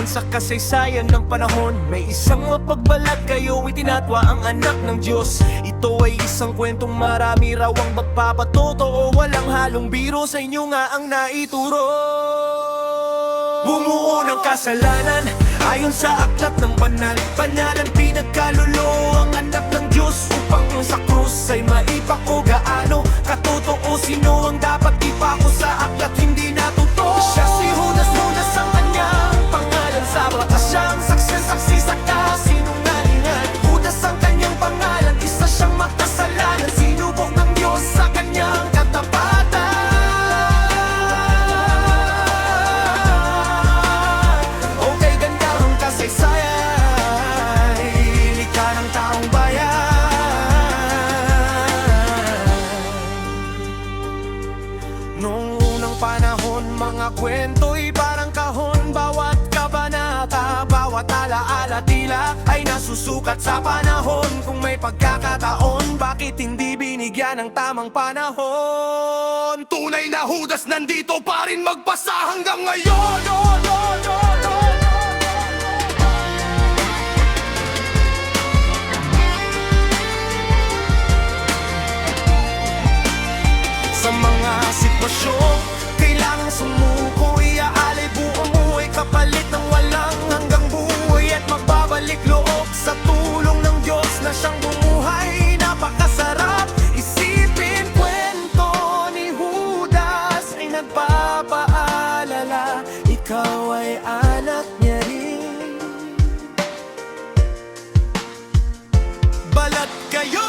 Noon sa kasaysayan ng panahon, may isang mapagbalag, kayo itinatwa ang anak ng Diyos. Ito ay isang kwentong marami raw ang magpapatotoo, walang halong biro, sa inyo nga ang naituro. Bumuo ng kasalanan, ayon sa aklat ng banal, banalan pinagkaluloo ang anak ng Diyos, upang sa krus ay maipako gaano katotoo. Sino ang dapat ipako sa aklat, hindi natuto? Siya si Judas, Judas ang kanyang pangalan, sa batas siyang saksi sa kasinungalingan. Judas ang kanyang pangalan, isa siyang makasalanan, sinubok ng Diyos sa kanyang katapatan. Okay, ganda ang kasaysayan, likha ng taong bayan. Noong unang panahon, mga kwento'y parang kahon. Bawat kabanata, bawat alaala, tila ay nasusukat sa panahon. Kung may pagkakataon, bakit hindi binigyan ng tamang panahon? Tunay na Judas nandito pa rin magbasa hanggang ngayon. Sa mga sitwasyon, kailangang sumuko, iaalay buong buhay kapalit ng walang hanggang buhay, at magbabalik loob sa tulong ng Diyos na siyang bumuhay. Napakasarap isipin, kwento ni Judas ay nagpapaalala, ikaw ay anak niya rin. Balat kayo